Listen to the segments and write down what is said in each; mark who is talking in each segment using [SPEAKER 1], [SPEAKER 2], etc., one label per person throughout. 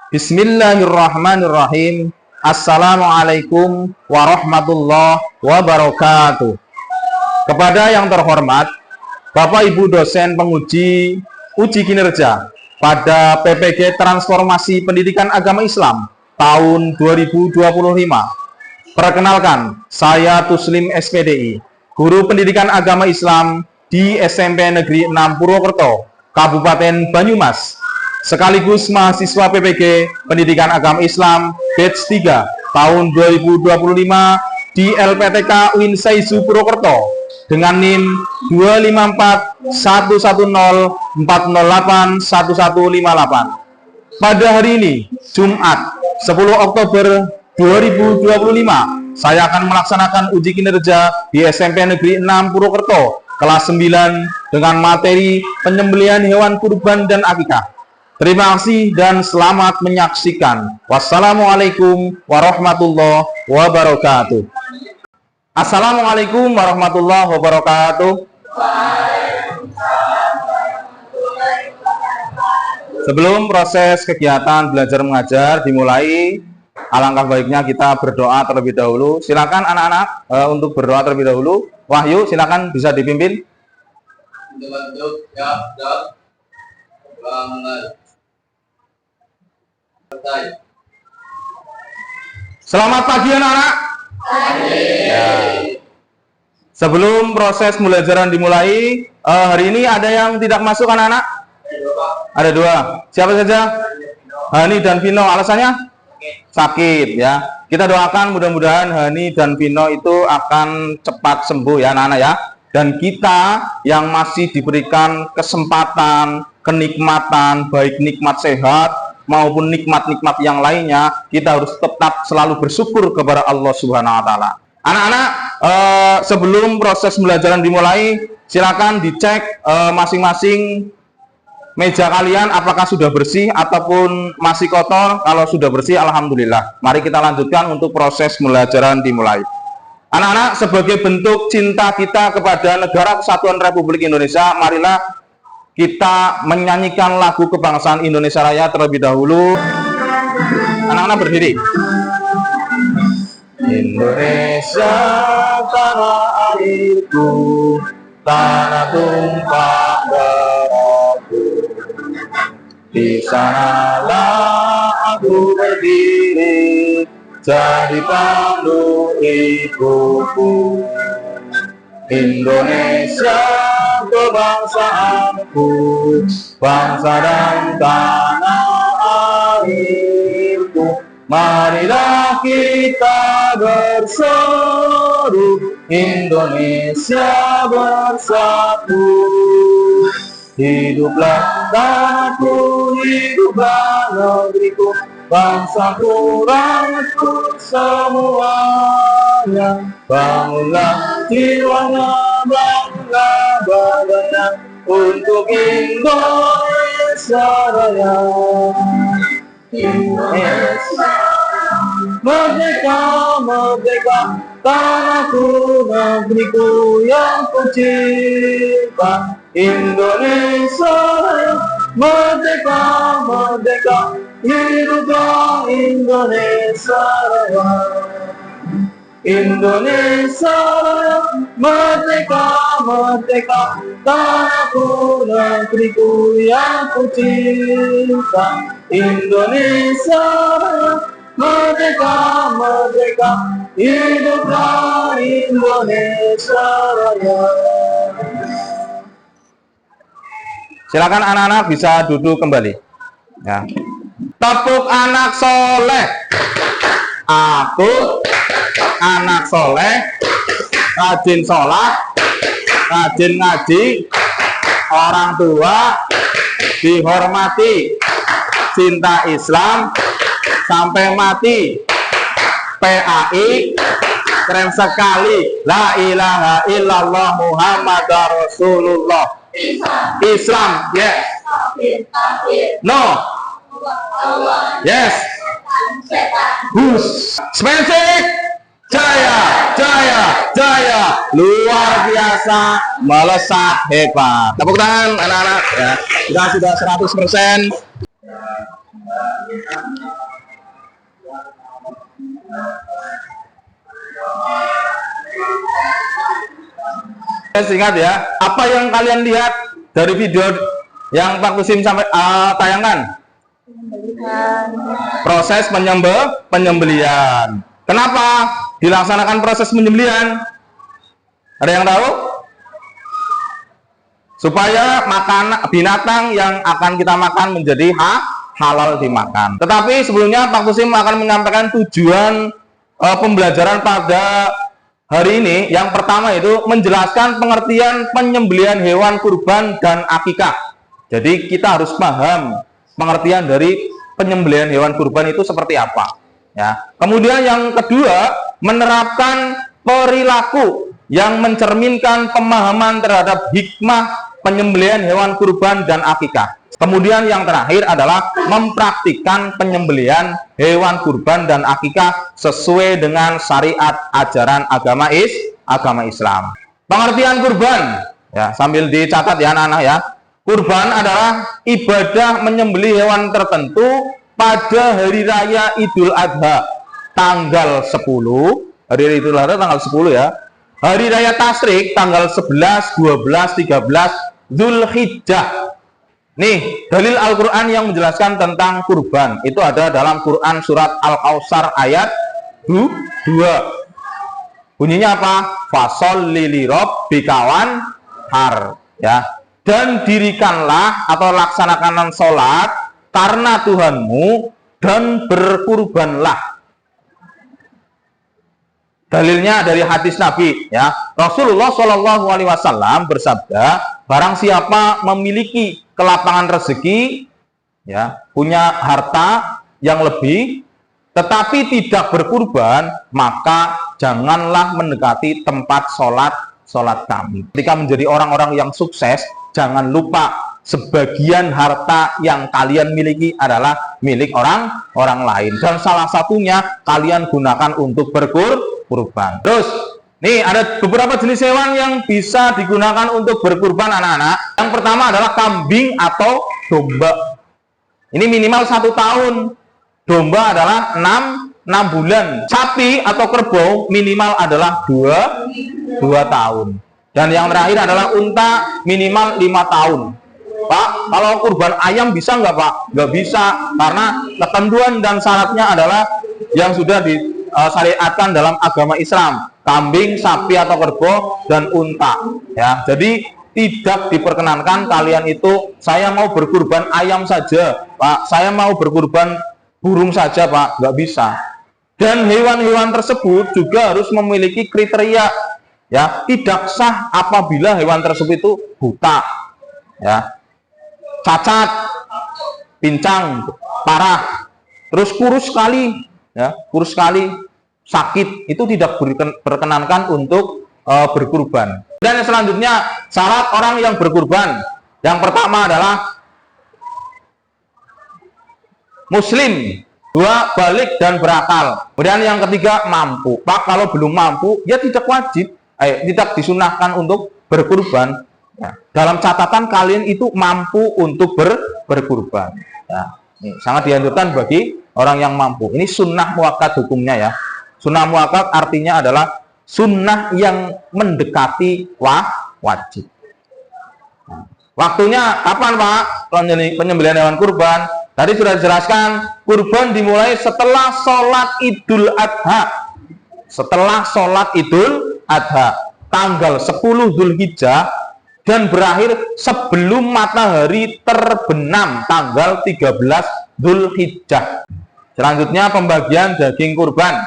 [SPEAKER 1] Bismillahirrahmanirrahim. Assalamualaikum warahmatullahi wabarakatuh. Kepada yang terhormat Bapak Ibu dosen penguji uji kinerja pada PPG Transformasi Pendidikan Agama Islam tahun 2025. Perkenalkan, saya Tuslim SPDI, Guru Pendidikan Agama Islam di SMP Negeri 6 Purwokerto, Kabupaten Banyumas, sekaligus mahasiswa PPG Pendidikan Agama Islam batch 3 tahun 2025 di LPTK UIN Saizu Purwokerto dengan NIM 2541084081158. Pada hari ini, Jumat 10 Oktober 2025, saya akan melaksanakan uji kinerja di SMP Negeri 6 Purwokerto kelas 9 dengan materi penyembelihan hewan kurban dan akikah. Terima kasih dan selamat menyaksikan. Wassalamualaikum warahmatullahi wabarakatuh. Assalamualaikum warahmatullahi wabarakatuh. Sebelum proses kegiatan belajar mengajar dimulai, alangkah baiknya kita berdoa terlebih dahulu. Silakan anak-anak untuk berdoa terlebih dahulu. Wahyu, silakan bisa dipimpin. Selamat pagi anak-anak. Ya. Sebelum proses pembelajaran dimulai, hari ini ada yang tidak masuk anak-anak? Ada dua. Siapa saja? Hani dan Vino. Alasannya? Sakit ya. Kita doakan mudah-mudahan Hani dan Vino itu akan cepat sembuh ya anak-anak ya. Dan kita yang masih diberikan kesempatan, kenikmatan, baik nikmat sehat maupun nikmat-nikmat yang lainnya, kita harus tetap selalu bersyukur kepada Allah Subhanahu wa taala. Anak-anak, sebelum proses pembelajaran dimulai, silakan dicek masing-masing meja kalian apakah sudah bersih ataupun masih kotor. Kalau sudah bersih, alhamdulillah. Mari kita lanjutkan untuk proses pembelajaran dimulai. Anak-anak, sebagai bentuk cinta kita kepada Negara Kesatuan Republik Indonesia, marilah kita menyanyikan lagu kebangsaan Indonesia Raya terlebih dahulu. Anak-anak berdiri. Indonesia tanah airku, tanah tumpah darahku. Di sanalah aku berdiri, jadi pandu ibuku. Indonesia kebangsaanku, bangsa dan tanah airku. Marilah kita berseru, Indonesia bersatu. Hiduplah tanahku, hiduplah negeriku, bangsaku, rakyatku semuanya. Bangunlah jiwanya, bangunlah badannya untuk Indonesia Raya. Indonesia merdeka, merdeka, tanahku, negeriku yang ku cinta. Indonesia Raya, merdeka, merdeka, hiduplah Indonesia Raya. Indonesia Raya, merdeka, merdeka, tanahku, negeriku yang ku cinta. Indonesia Raya, merdeka, merdeka, hiduplah Indonesia Raya. Silakan anak-anak bisa duduk kembali. Ya. Tepuk anak soleh. Aku anak soleh, rajin sholat, rajin ngaji, orang tua dihormati, cinta Islam sampai mati. PAI, keren sekali. La ilaha illallah Muhammad Rasulullah. Islam, yes. No. Yes. Hus. Spesifik. Jaya, jaya, jaya. Luar biasa, melesat, hebat. Tepuk tangan anak-anak ya. Kita sudah 100%. Ingat ya, apa yang kalian lihat dari video yang Pak Kusim sampai tayangkan? Proses penyembelihan. Kenapa dilaksanakan proses penyembelihan? Ada yang tahu? Supaya binatang yang akan kita makan menjadi halal dimakan. Tetapi sebelumnya Pak Kusim akan menyampaikan tujuan pembelajaran pada hari ini. Yang pertama itu menjelaskan pengertian penyembelihan hewan kurban dan akikah. Jadi kita harus paham pengertian dari penyembelihan hewan kurban itu seperti apa. Ya. Kemudian yang kedua, menerapkan perilaku yang mencerminkan pemahaman terhadap hikmah penyembelihan hewan kurban dan akikah. Kemudian yang terakhir adalah mempraktikkan penyembelihan hewan kurban dan akikah sesuai dengan syariat ajaran agama Islam. Pengertian kurban, ya, sambil dicatat ya anak-anak ya. Kurban adalah ibadah menyembelih hewan tertentu pada hari raya Idul Adha tanggal 10, hari Idul Adha tanggal 10 ya. Hari raya Tasyrik tanggal 11, 12, 13 Zulhijjah. Nih, dalil Al-Qur'an yang menjelaskan tentang kurban itu ada dalam Quran surat Al-Kautsar ayat 2. Bunyinya apa? Fasholli lirabbika wanhar, ya. Dan dirikanlah atau laksanakanlah sholat karena Tuhanmu dan berkurbanlah. Dalilnya dari hadis Nabi, ya. Rasulullah Shallallahu Alaihi Wasallam bersabda, barang siapa memiliki kelapangan rezeki, ya, punya harta yang lebih, tetapi tidak berkurban, maka janganlah mendekati tempat sholat kami. Ketika menjadi orang-orang yang sukses, jangan lupa sebagian harta yang kalian miliki adalah milik orang lain. Dan salah satunya kalian gunakan untuk berkurban. Terus, nih ada beberapa jenis hewan yang bisa digunakan untuk berkurban anak-anak. Yang pertama adalah kambing atau domba. Ini minimal 1 tahun. Domba adalah 6 bulan. Sapi atau kerbau minimal adalah 2 tahun. Dan yang terakhir adalah unta minimal 5 tahun. Pak, kalau kurban ayam bisa nggak Pak? Nggak bisa, karena ketentuan dan syaratnya adalah yang sudah disyariatkan dalam agama Islam. Kambing, sapi atau kerbau, dan unta. Ya, jadi tidak diperkenankan kalian itu, saya mau berkurban ayam saja, Pak. Saya mau berkurban burung saja, Pak. Nggak bisa. Dan hewan-hewan tersebut juga harus memiliki kriteria, ya, tidak sah apabila hewan tersebut itu buta, ya, cacat, pincang, parah, terus kurus sekali, ya, kurus sekali, sakit, itu tidak berkenankan untuk berkurban. Dan yang selanjutnya, syarat orang yang berkurban, yang pertama adalah muslim, 2 balik dan berakal. Kemudian yang ketiga mampu. Pak, kalau belum mampu, ya tidak wajib, tidak disunahkan untuk berkurban. Ya, dalam catatan kalian itu mampu untuk berkurban. Ya, ini sangat dianjurkan bagi orang yang mampu. Ini sunnah muakkad hukumnya ya. Sunnah muakkad artinya adalah sunnah yang mendekati wajib. Nah, waktunya kapan Pak penyembelihan hewan kurban? Tadi sudah dijelaskan, kurban dimulai setelah sholat Idul Adha. Setelah sholat Idul Adha tanggal 10 Zulhijjah dan berakhir sebelum matahari terbenam tanggal 13 Zulhijjah. Selanjutnya pembagian daging kurban.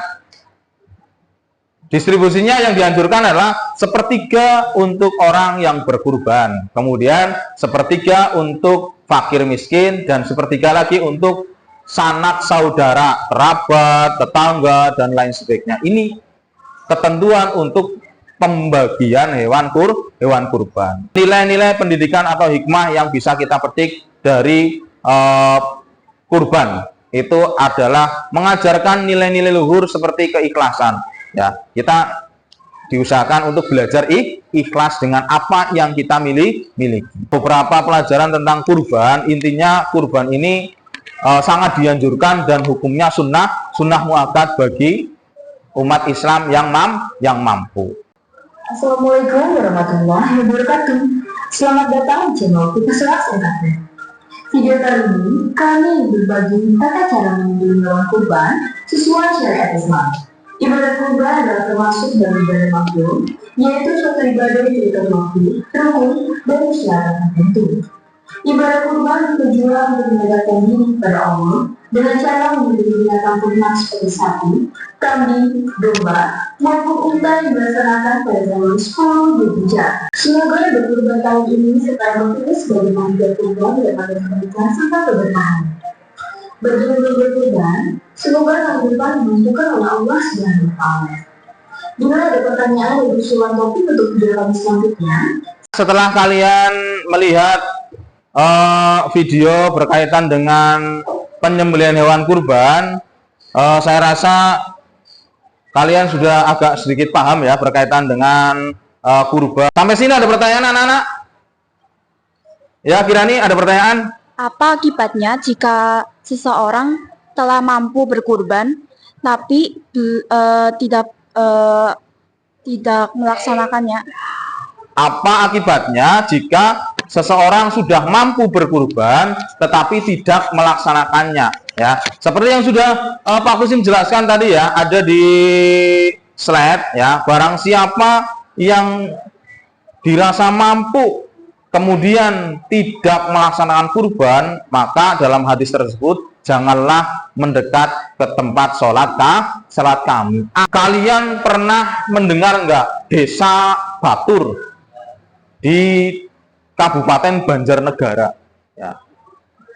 [SPEAKER 1] Distribusinya yang dianjurkan adalah sepertiga untuk orang yang berkurban, kemudian sepertiga untuk fakir miskin, dan sepertiga lagi untuk sanak saudara, kerabat, tetangga, dan lain sebagainya. Ini ketentuan untuk pembagian hewan kurban. Nilai-nilai pendidikan atau hikmah yang bisa kita petik dari kurban itu adalah mengajarkan nilai-nilai luhur seperti keikhlasan. Ya, kita diusahakan untuk belajar ikhlas dengan apa yang kita miliki. Beberapa pelajaran tentang kurban, intinya kurban ini sangat dianjurkan dan hukumnya sunnah muakkad bagi umat Islam yang mampu.
[SPEAKER 2] Assalamualaikum warahmatullahi wabarakatuh. Selamat datang di channel Kita Sholat Singkatnya. Video kali ini kami berbagi tata cara menyembelih hewan kurban sesuai syariat Islam. Ibadah kurban adalah termasuk dalam ibadah makhluk, yaitu suatu ibadah yang tidak terwakil, rukun, dan syarat tertentu. Ibadah kurban bertujuan untuk mendekatkan diri kepada Allah dengan cara menyembelih binatang kurban seperti sapi, kambing, domba, maupun unta yang dilaksanakan pada zaman 10 Dzulhijjah. Semoga berkurban tahun ini serta bertugas sebagai panitia kurban dapat diberikan serta keberkahan. Bagi yang berkurban, semoga tahun depan dimunculkan oleh Allah Subhanahu wa Ta'ala. Bila ada pertanyaan dan usulan topik untuk video kami selanjutnya,
[SPEAKER 1] setelah kalian melihat video berkaitan dengan penyembelihan hewan kurban, saya rasa kalian sudah agak sedikit paham ya berkaitan dengan kurban. Sampai sini ada pertanyaan anak-anak? Ya, Kirani ada pertanyaan?
[SPEAKER 3] Apa akibatnya jika seseorang telah mampu berkurban tapi tidak melaksanakannya?
[SPEAKER 1] Apa akibatnya jika seseorang sudah mampu berkurban tetapi tidak melaksanakannya? Ya, seperti yang sudah Pak Kusim jelaskan tadi ya, ada di slide ya. Barang siapa yang dirasa mampu kemudian tidak melaksanakan kurban, maka dalam hadis tersebut janganlah mendekat ke tempat sholat kami. Kalian pernah mendengar enggak desa Batur di Kabupaten Banjarnegara? Ya.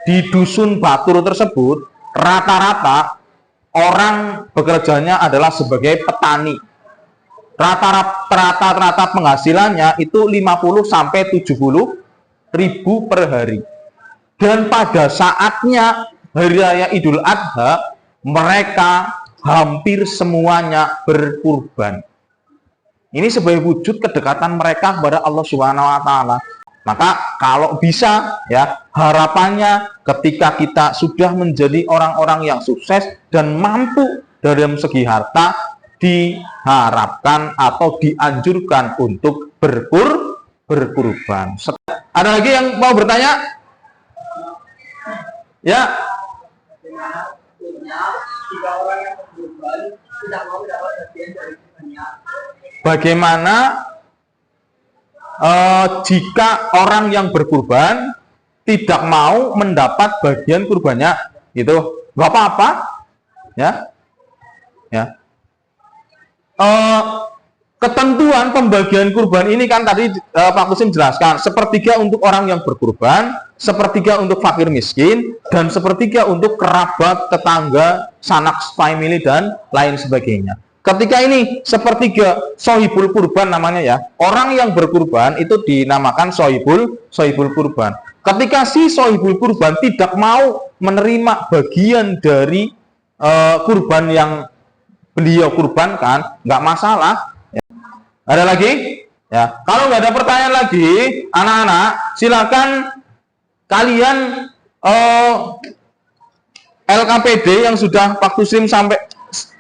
[SPEAKER 1] Di dusun Batur tersebut rata-rata orang bekerjanya adalah sebagai petani. Rata-rata penghasilannya itu 50 sampai 70 ribu per hari. Dan pada saatnya hari raya Idul Adha, mereka hampir semuanya berkurban. Ini sebagai wujud kedekatan mereka kepada Allah Subhanahu wa Ta'ala. Maka kalau bisa ya, harapannya ketika kita sudah menjadi orang-orang yang sukses dan mampu dalam segi harta, diharapkan atau dianjurkan untuk berkurban. Ada lagi yang mau bertanya? Ya. Bagaimana jika orang yang berkurban tidak mau mendapat bagian kurbannya? Itu nggak apa-apa, ya. Ketentuan pembagian kurban ini kan tadi Pak Kusim jelaskan, sepertiga untuk orang yang berkurban, sepertiga untuk fakir miskin, dan sepertiga untuk kerabat, tetangga, sanak family, dan lain sebagainya. Ketika ini sepertiga sohibul kurban namanya ya, orang yang berkurban itu dinamakan sohibul kurban. Ketika si sohibul kurban tidak mau menerima bagian dari kurban yang beliau kurbankan, nggak masalah. Ya. Ada lagi? Ya. Kalau nggak ada pertanyaan lagi, anak-anak, silakan kalian LKPD yang sudah Pak Kusim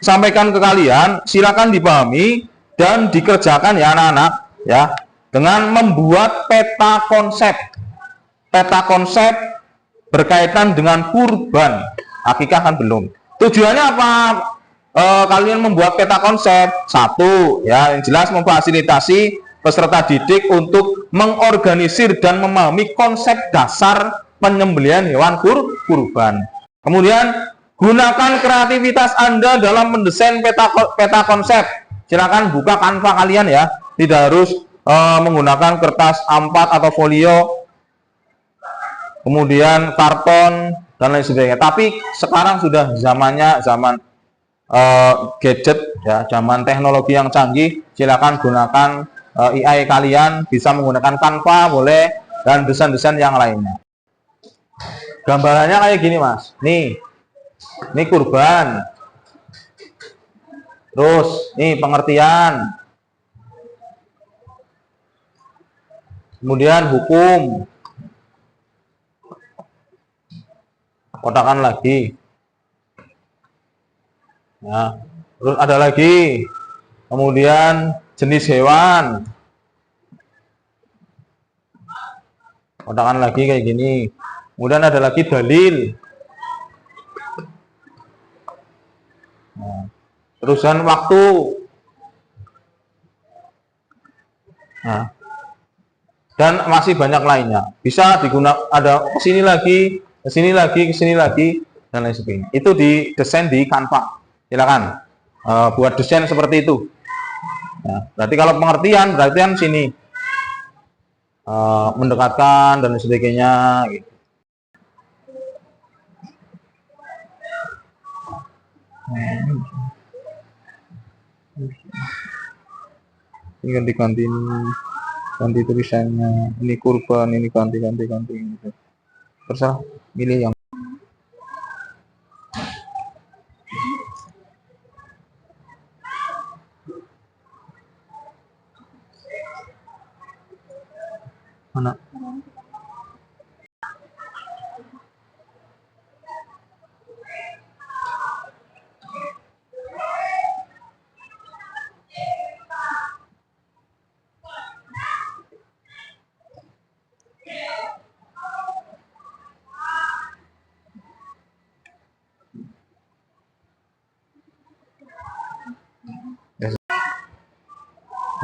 [SPEAKER 1] sampaikan ke kalian, silakan dipahami dan dikerjakan ya anak-anak, ya, dengan membuat peta konsep berkaitan dengan kurban. Akikah kan belum. Tujuannya apa? Kalian membuat peta konsep. Satu, ya, yang jelas memfasilitasi peserta didik untuk mengorganisir dan memahami konsep dasar penyembelihan hewan kurban. Kemudian gunakan kreativitas Anda dalam mendesain peta konsep. Silakan buka Canva kalian ya. Tidak harus menggunakan kertas A4 atau folio, kemudian karton dan lain sebagainya. Tapi sekarang sudah zamannya zaman gadget ya, zaman teknologi yang canggih. Silakan gunakan AI kalian, bisa menggunakan Canva boleh, dan desain-desain yang lainnya. Gambarannya kayak gini Mas. Nih, ini kurban. Terus nih pengertian. Kemudian hukum. kotakan lagi. Nah, terus ada lagi, kemudian jenis hewan, kotakan lagi kayak gini. Kemudian ada lagi dalil. Nah, terusan waktu. Nah, dan masih banyak lainnya. Bisa digunakan, ada kesini lagi, kesini lagi, kesini lagi, dan lain sebagainya. Itu didesain di Canva. Silakan buat desain seperti itu. Nah, berarti kalau pengertian, berarti kan sini mendekatkan dan lain sebagainya. Gitu. Ini ganti-ganti ini, ganti tulisannya. Ini kurban, ini ganti-ganti gitu. Terserah, pilih yang mana.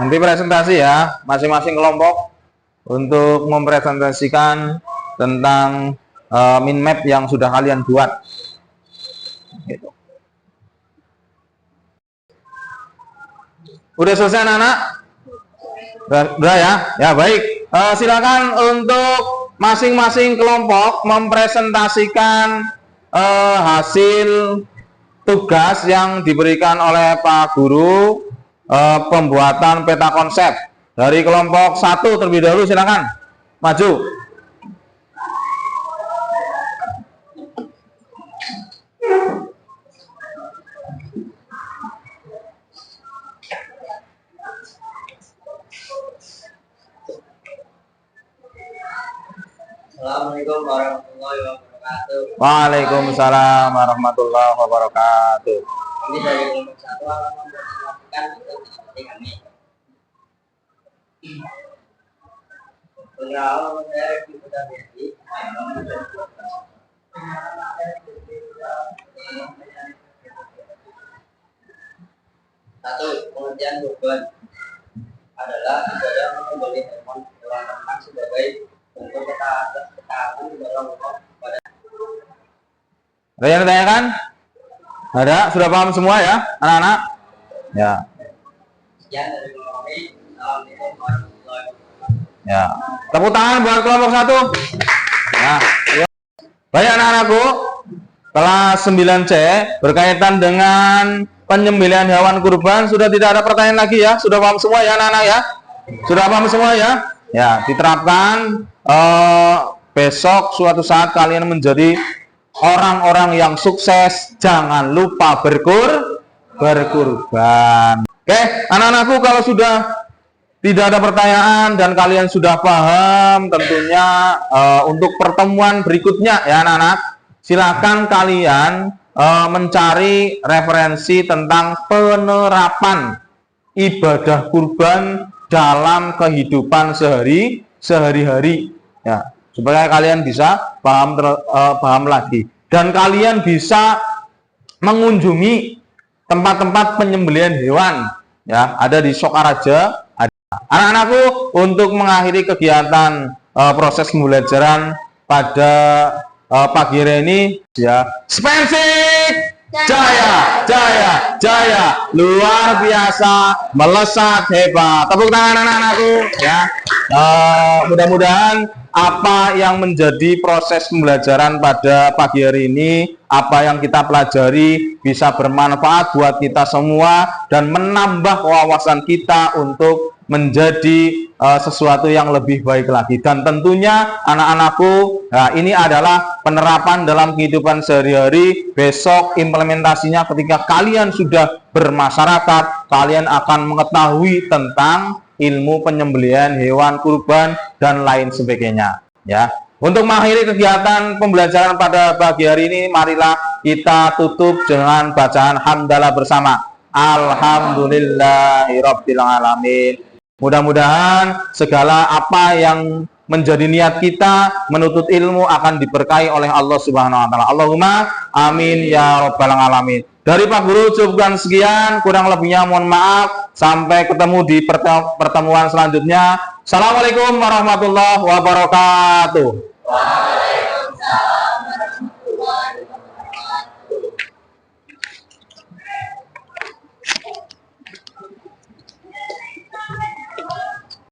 [SPEAKER 1] Nanti presentasi ya, masing-masing kelompok untuk mempresentasikan tentang mind map yang sudah kalian buat. Gitu. Udah selesai anak-anak? Udah ya? Ya baik. Silakan untuk masing-masing kelompok mempresentasikan hasil tugas yang diberikan oleh Pak Guru, pembuatan peta konsep. Dari kelompok 1 terlebih dahulu, silakan maju.
[SPEAKER 4] Assalamualaikum warahmatullahi wabarakatuh.
[SPEAKER 1] Waalaikumsalam warahmatullahi wabarakatuh.
[SPEAKER 4] Ini dari kelompok 1 akan mempersilakan untuk seperti kami. Pengawal menderek di Kota Beti. Satu, pengertian kurban adalah ibadah membeli hewan ternak sebagai bentuk ketaatan dalam Allah kepada.
[SPEAKER 1] Ada yang ditanyakan? Ada? Sudah paham semua ya, anak-anak? Ya.
[SPEAKER 4] Sekian dari kami. Assalamualaikum warahmatullahi wabarakatuh.
[SPEAKER 1] Ya. Tepuk tangan buat kelompok 1. Ya. Baik anak-anakku, kelas 9C berkaitan dengan penyembelihan hewan kurban sudah tidak ada pertanyaan lagi ya. Sudah paham semua ya anak-anak ya? Sudah paham semua ya? Ya, diterapkan besok suatu saat kalian menjadi orang-orang yang sukses, jangan lupa berkurban. Oke, anak-anakku, kalau sudah tidak ada pertanyaan dan kalian sudah paham, tentunya untuk pertemuan berikutnya ya anak-anak, silakan kalian mencari referensi tentang penerapan ibadah kurban dalam kehidupan sehari-hari ya, supaya kalian bisa paham lagi dan kalian bisa mengunjungi tempat-tempat penyembelihan hewan ya, ada di Sokaraja. Anak-anakku, untuk mengakhiri kegiatan proses pembelajaran pada pagi hari ini ya, Spensik jaya, jaya, jaya, luar biasa, melesat, hebat. Tepuk tangan anak-anakku ya. Mudah-mudahan apa yang menjadi proses pembelajaran pada pagi hari ini, apa yang kita pelajari bisa bermanfaat buat kita semua dan menambah wawasan kita untuk menjadi sesuatu yang lebih baik lagi. Dan tentunya anak-anakku, nah, ini adalah penerapan dalam kehidupan sehari-hari. Besok implementasinya ketika kalian sudah bermasyarakat, kalian akan mengetahui tentang ilmu penyembelihan hewan kurban dan lain sebagainya ya. Untuk mengakhiri kegiatan pembelajaran pada pagi hari ini, marilah kita tutup dengan bacaan hamdalah bersama. Alhamdulillahirabbil alamin. Mudah-mudahan segala apa yang menjadi niat kita menuntut ilmu akan diberkahi oleh Allah Subhanahu wa taala. Allahumma amin ya rabbal alamin. Dari Pak Guru cukupkan sekian, kurang lebihnya mohon maaf. Sampai ketemu di pertemuan selanjutnya. Assalamualaikum warahmatullahi wabarakatuh.